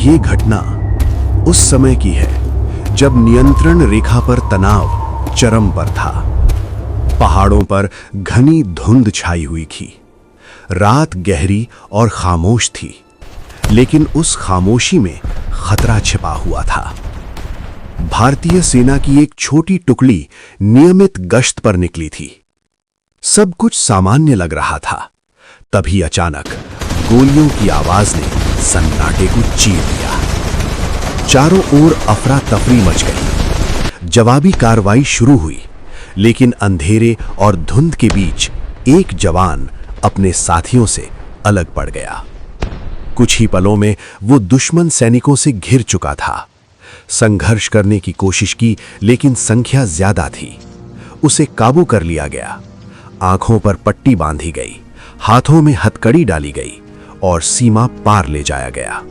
ये घटना उस समय की है जब नियंत्रण रेखा पर तनाव चरम पर था। पहाड़ों पर घनी धुंध छाई हुई थी। रात गहरी और खामोश थी, लेकिन उस खामोशी में खतरा छिपा हुआ था। भारतीय सेना की एक छोटी टुकड़ी नियमित गश्त पर निकली थी। सब कुछ सामान्य लग रहा था। तभी अचानक गोलियों की आवाज ने सन्नाटे को चीर दिया। चारों ओर अफरा तफरी मच गई। जवाबी कार्रवाई शुरू हुई, लेकिन अंधेरे और धुंध के बीच एक जवान अपने साथियों से अलग पड़ गया। कुछ ही पलों में वो दुश्मन सैनिकों से घिर चुका था। संघर्ष करने की कोशिश की, लेकिन संख्या ज्यादा थी। उसे काबू कर लिया गया। आंखों पर पट्टी बांधी गई, हाथों में हथकड़ी डाली गई और सीमा पार ले जाया गया।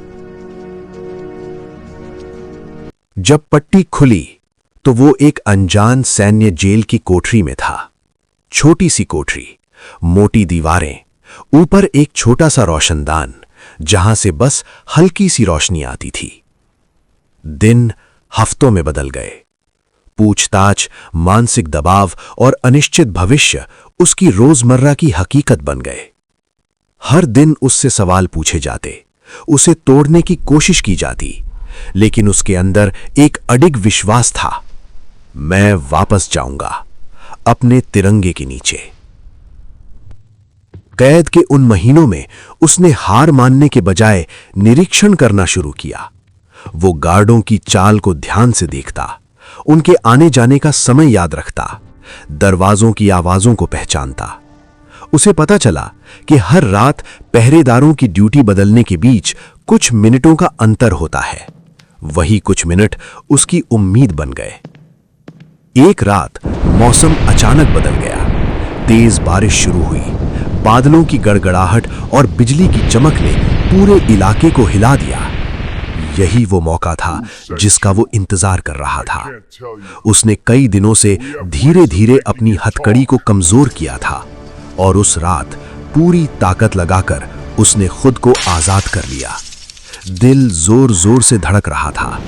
जब पट्टी खुली तो वो एक अनजान सैन्य जेल की कोठरी में था। छोटी सी कोठरी, मोटी दीवारें, ऊपर एक छोटा सा रोशनदान जहां से बस हल्की सी रोशनी आती थी। दिन हफ्तों में बदल गए। पूछताछ, मानसिक दबाव और अनिश्चित भविष्य उसकी रोजमर्रा की हकीकत बन गए। हर दिन उससे सवाल पूछे जाते, उसे तोड़ने की कोशिश की जाती, लेकिन उसके अंदर एक अडिग विश्वास था, मैं वापस जाऊंगा अपने तिरंगे के नीचे। कैद के उन महीनों में उसने हार मानने के बजाय निरीक्षण करना शुरू किया। वो गार्डों की चाल को ध्यान से देखता, उनके आने जाने का समय याद रखता, दरवाजों की आवाजों को पहचानता। उसे पता चला कि हर रात पहरेदारों की ड्यूटी बदलने के बीच कुछ मिनटों का अंतर होता है। वही कुछ मिनट उसकी उम्मीद बन गए। एक रात मौसम अचानक बदल गया। तेज बारिश शुरू हुई। बादलों की गड़गड़ाहट और बिजली की चमक ने पूरे इलाके को हिला दिया। यही वो मौका था जिसका वो इंतजार कर रहा था। उसने कई दिनों से धीरे धीरे अपनी हथकड़ी को कमजोर किया था, और उस रात पूरी ताकत लगाकर उसने खुद को आजाद कर लिया। दिल जोर जोर से धड़क रहा था।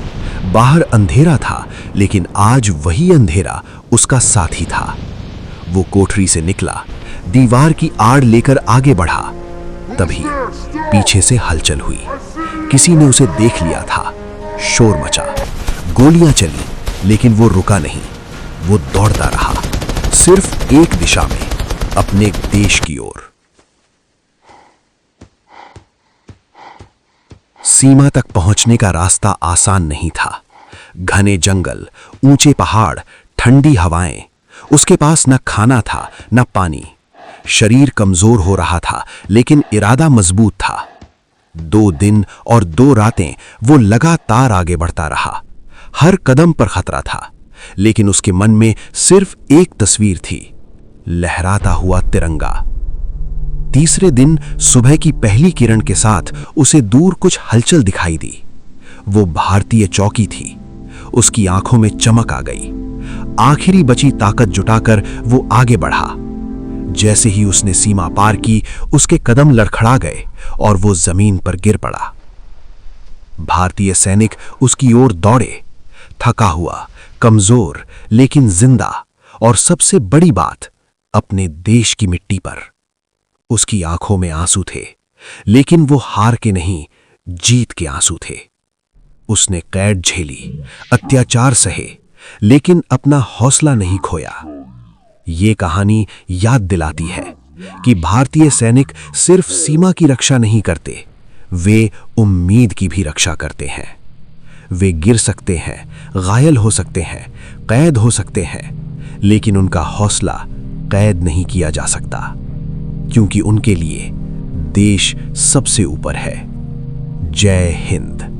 बाहर अंधेरा था, लेकिन आज वही अंधेरा उसका साथी था। वो कोठरी से निकला, दीवार की आड़ लेकर आगे बढ़ा। तभी पीछे से हलचल हुई। किसी ने उसे देख लिया था। शोर मचा, गोलियां चली, लेकिन वो रुका नहीं। वो दौड़ता रहा, सिर्फ एक दिशा में, अपने देश की ओर। सीमा तक पहुंचने का रास्ता आसान नहीं था। घने जंगल, ऊंचे पहाड़, ठंडी हवाएं। उसके पास न खाना था न पानी। शरीर कमजोर हो रहा था, लेकिन इरादा मजबूत था। 2 दिन और 2 रातें वो लगातार आगे बढ़ता रहा। हर कदम पर खतरा था, लेकिन उसके मन में सिर्फ एक तस्वीर थी, लहराता हुआ तिरंगा। तीसरे दिन सुबह की पहली किरण के साथ उसे दूर कुछ हलचल दिखाई दी। वो भारतीय चौकी थी। उसकी आंखों में चमक आ गई। आखिरी बची ताकत जुटाकर वो आगे बढ़ा। जैसे ही उसने सीमा पार की, उसके कदम लड़खड़ा गए और वो जमीन पर गिर पड़ा। भारतीय सैनिक उसकी ओर दौड़े, थका हुआ, कमजोर, लेकिन जिंदा, और सबसे बड़ी बात, अपने देश की मिट्टी पर। उसकी आंखों में आंसू थे, लेकिन वो हार के नहीं, जीत के आंसू थे। उसने कैद झेली, अत्याचार सहे, लेकिन अपना हौसला नहीं खोया। ये कहानी याद दिलाती है कि भारतीय सैनिक सिर्फ सीमा की रक्षा नहीं करते, वे उम्मीद की भी रक्षा करते हैं। वे गिर सकते हैं, घायल हो सकते हैं, कैद हो सकते हैं, लेकिन उनका हौसला कैद नहीं किया जा सकता, क्योंकि उनके लिए देश सबसे ऊपर है। जय हिंद।